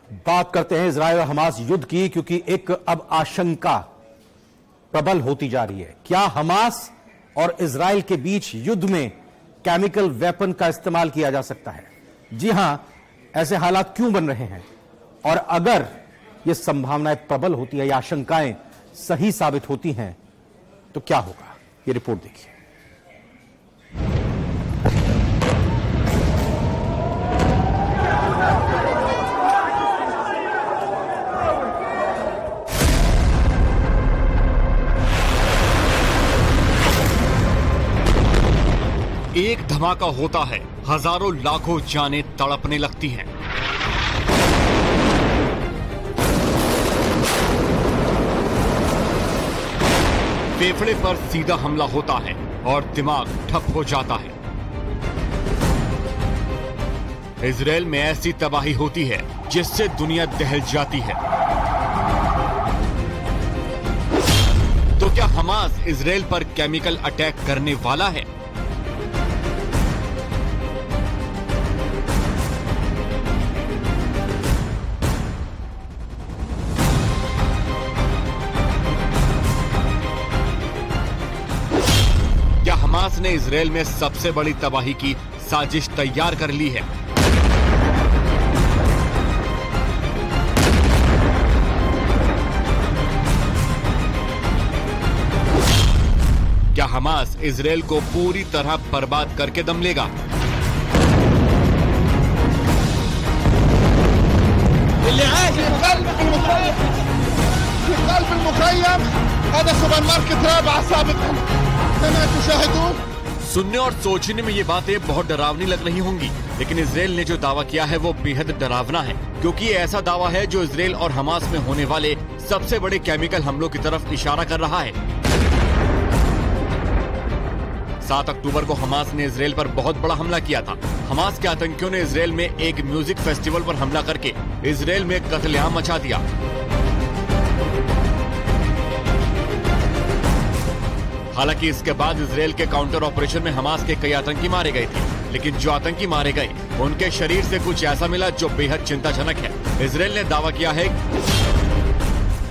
बात करते हैं इजराइल और हमास युद्ध की, क्योंकि एक अब आशंका प्रबल होती जा रही है। क्या हमास और इजराइल के बीच युद्ध में केमिकल वेपन का इस्तेमाल किया जा सकता है? जी हां, ऐसे हालात क्यों बन रहे हैं और अगर ये संभावनाएं प्रबल होती है या आशंकाएं सही साबित होती हैं तो क्या होगा? ये रिपोर्ट देखिए। एक धमाका होता है, हजारों लाखों जानें तड़पने लगती हैं। फेफड़े पर सीधा हमला होता है और दिमाग ठप हो जाता है। इजराइल में ऐसी तबाही होती है जिससे दुनिया दहल जाती है। तो क्या हमास इजराइल पर केमिकल अटैक करने वाला है? हमास ने इजराइल में सबसे बड़ी तबाही की साजिश तैयार कर ली है? क्या हमास इजराइल को पूरी तरह बर्बाद करके दम लेगा? सुनने और सोचने में ये बातें बहुत डरावनी लग रही होंगी, लेकिन इजराइल ने जो दावा किया है वो बेहद डरावना है, क्योंकि ये ऐसा दावा है जो इजराइल और हमास में होने वाले सबसे बड़े केमिकल हमलों की तरफ इशारा कर रहा है। 7 अक्टूबर को हमास ने इजराइल पर बहुत बड़ा हमला किया था। हमास के आतंकियों ने इजराइल में एक म्यूजिक फेस्टिवल पर हमला करके इजराइल में कत्लेआम मचा दिया। हालांकि इसके बाद इजराइल के काउंटर ऑपरेशन में हमास के कई आतंकी मारे गए थे, लेकिन जो आतंकी मारे गए उनके शरीर से कुछ ऐसा मिला जो बेहद चिंताजनक है। इजराइल ने दावा किया है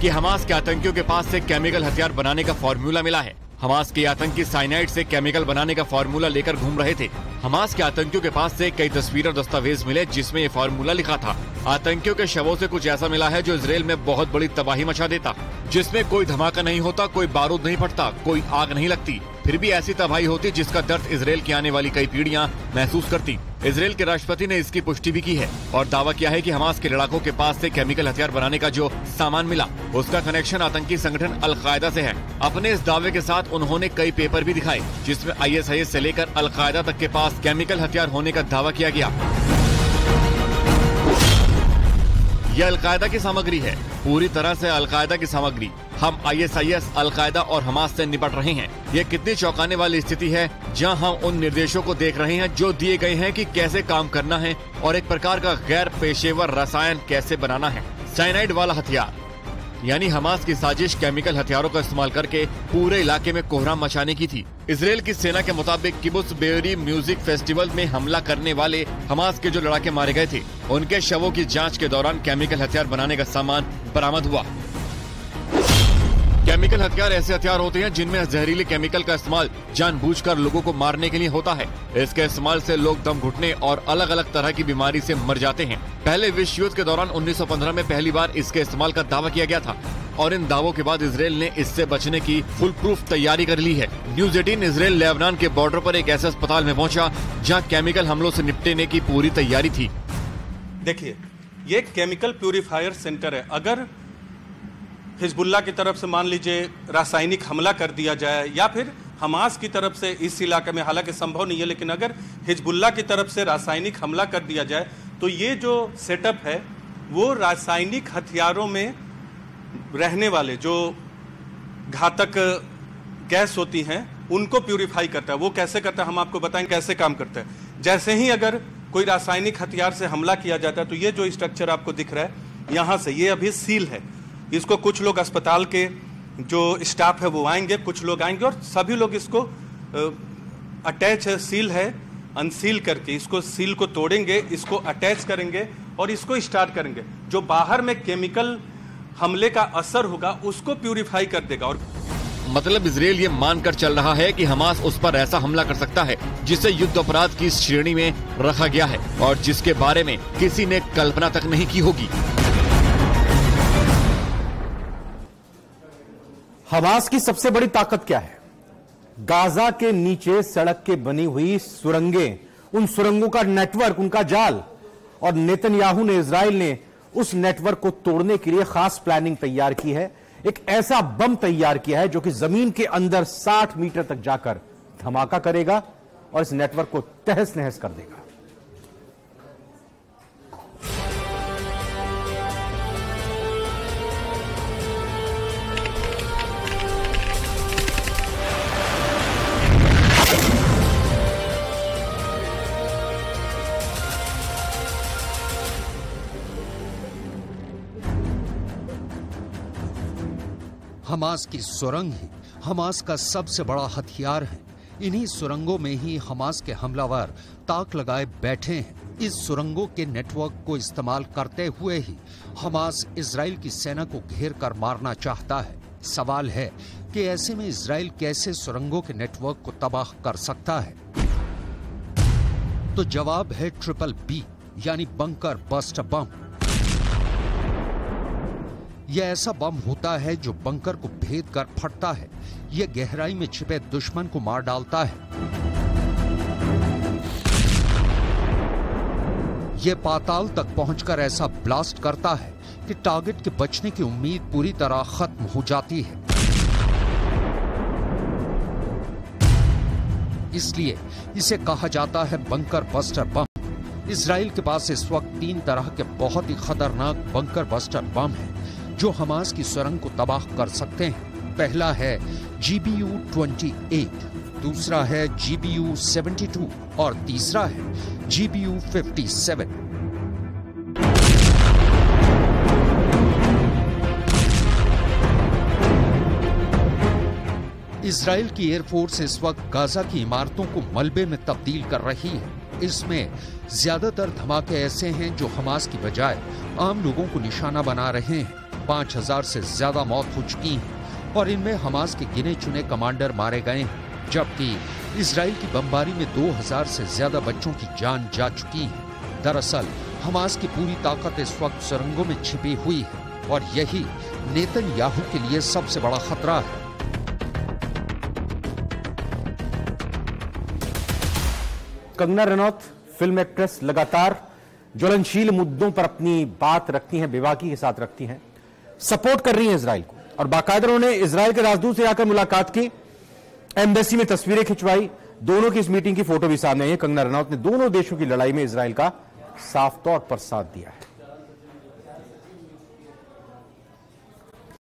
कि हमास के आतंकियों के पास से केमिकल हथियार बनाने का फॉर्मूला मिला है। हमास के आतंकी साइनाइड से केमिकल बनाने का फॉर्मूला लेकर घूम रहे थे। हमास के आतंकियों के पास से कई तस्वीर और दस्तावेज मिले जिसमें ये फॉर्मूला लिखा था। आतंकियों के शवों से कुछ ऐसा मिला है जो इजराइल में बहुत बड़ी तबाही मचा देता, जिसमें कोई धमाका नहीं होता, कोई बारूद नहीं फटता, कोई आग नहीं लगती, फिर भी ऐसी तबाही होती जिसका दर्द इजराइल की आने वाली कई पीढ़ियां महसूस करती। इजराइल के राष्ट्रपति ने इसकी पुष्टि भी की है और दावा किया है कि हमास के लड़ाकों के पास से केमिकल हथियार बनाने का जो सामान मिला उसका कनेक्शन आतंकी संगठन अल-कायदा से है। अपने इस दावे के साथ उन्होंने कई पेपर भी दिखाए जिसमें ISIS से लेकर अल-कायदा तक के पास केमिकल हथियार होने का दावा किया गया। यह अल-कायदा की सामग्री है, पूरी तरह से अल-कायदा की सामग्री। हम ISIS, अल-कायदा और हमास से निपट रहे हैं। ये कितनी चौंकाने वाली स्थिति है जहां हम उन निर्देशों को देख रहे हैं जो दिए गए हैं कि कैसे काम करना है और एक प्रकार का गैर पेशेवर रसायन कैसे बनाना है। साइनाइड वाला हथियार, यानी हमास की साजिश केमिकल हथियारों का इस्तेमाल करके पूरे इलाके में कोहराम मचाने की थी। इजराइल की सेना के मुताबिक किबुत्ज बेओरी म्यूजिक फेस्टिवल में हमला करने वाले हमास के जो लड़ाके मारे गए थे उनके शवों की जांच के दौरान केमिकल हथियार बनाने का सामान बरामद हुआ। केमिकल हथियार ऐसे हथियार होते हैं जिनमें जहरीले केमिकल का इस्तेमाल जानबूझकर लोगों को मारने के लिए होता है। इसके इस्तेमाल से लोग दम घुटने और अलग अलग तरह की बीमारी से मर जाते हैं। पहले विश्व युद्ध के दौरान 1915 में पहली बार इसके इस्तेमाल का दावा किया गया था और इन दावों के बाद इजराइल ने इससे बचने की फुल प्रूफ तैयारी कर ली है। न्यूज़ 18 इजराइल लेबनान के बॉर्डर पर एक ऐसे अस्पताल में पहुंचा जहां केमिकल हमलों से निपटने की पूरी तैयारी थी। देखिए, ये केमिकल प्यूरिफायर सेंटर है। अगर हिजबुल्लाह की तरफ से मान लीजिए रासायनिक हमला कर दिया जाए या फिर हमास की तरफ से इस इलाके में, हालांकि संभव नहीं है, लेकिन अगर हिजबुल्लाह की तरफ से रासायनिक हमला कर दिया जाए तो ये जो सेटअप है वो रासायनिक हथियारों में रहने वाले जो घातक गैस होती हैं उनको प्यूरिफाई करता है। वो कैसे करता है हम आपको बताएं कैसे काम करता है। जैसे ही अगर कोई रासायनिक हथियार से हमला किया जाता है तो ये जो स्ट्रक्चर आपको दिख रहा है यहाँ से, ये अभी सील है। इसको कुछ लोग अस्पताल के जो स्टाफ है वो आएंगे, कुछ लोग आएंगे और सभी लोग इसको अटैच है, सील है, अनसील करके इसको सील को तोड़ेंगे, इसको अटैच करेंगे और इसको स्टार्ट करेंगे। जो बाहर में केमिकल हमले का असर होगा उसको प्यूरिफाई कर देगा। और मतलब इजराइल ये मानकर चल रहा है कि हमास उस पर ऐसा हमला कर सकता है जिसे युद्ध अपराध की श्रेणी में रखा गया है और जिसके बारे में किसी ने कल्पना तक नहीं की होगी। हमास की सबसे बड़ी ताकत क्या है? गाजा के नीचे सड़क के बनी हुई सुरंगें, उन सुरंगों का नेटवर्क, उनका जाल। और नेतन्याहू ने, इजराइल ने उस नेटवर्क को तोड़ने के लिए खास प्लानिंग तैयार की है। एक ऐसा बम तैयार किया है जो कि जमीन के अंदर 60 मीटर तक जाकर धमाका करेगा और इस नेटवर्क को तहस नहस कर देगा। हमास की सुरंग ही हमास का सबसे बड़ा हथियार है। इन्हीं सुरंगों में ही हमास के हमलावर ताक लगाए बैठे हैं। इस सुरंगों के नेटवर्क को इस्तेमाल करते हुए ही हमास इजराइल की सेना को घेर कर मारना चाहता है। सवाल है कि ऐसे में इजराइल कैसे सुरंगों के नेटवर्क को तबाह कर सकता है? तो जवाब है ट्रिपल बी यानी बंकर बस्ट बम। यह ऐसा बम होता है जो बंकर को भेद कर फटता है। यह गहराई में छिपे दुश्मन को मार डालता है। यह पाताल तक पहुंचकर ऐसा ब्लास्ट करता है कि टारगेट के बचने की उम्मीद पूरी तरह खत्म हो जाती है। इसलिए इसे कहा जाता है बंकर बस्टर बम। इजराइल के पास इस वक्त 3 तरह के बहुत ही खतरनाक बंकर बस्टर बम हैं जो हमास की सुरंग को तबाह कर सकते हैं। पहला है GBU-28, दूसरा है GBU-72 और तीसरा है GBU-57। इजराइल की एयरफोर्स इस वक्त गाजा की इमारतों को मलबे में तब्दील कर रही है। इसमें ज्यादातर धमाके ऐसे हैं जो हमास की बजाय आम लोगों को निशाना बना रहे हैं। 5000 से ज्यादा मौत हो चुकी हैं और इनमें हमास के गिने चुने कमांडर मारे गए हैं, जबकि इजराइल की बमबारी में 2000 से ज्यादा बच्चों की जान जा चुकी है। दरअसल हमास की पूरी ताकत इस वक्त सुरंगों में छिपी हुई है और यही नेतन्याहू के लिए सबसे बड़ा खतरा है। कंगना रनौत फिल्म एक्ट्रेस लगातार ज्वलनशील मुद्दों पर अपनी बात रखती हैं, बेबाकी के साथ रखती हैं, सपोर्ट कर रही हैं इजराइल को। और बाकायदा उन्होंने इजराइल के राजदूत से आकर मुलाकात की, एम्बेसी में तस्वीरें खिंचवाई। दोनों की इस मीटिंग की फोटो भी सामने आई है। कंगना रनौत ने दोनों देशों की लड़ाई में इजराइल का साफ तौर पर साथ दिया है।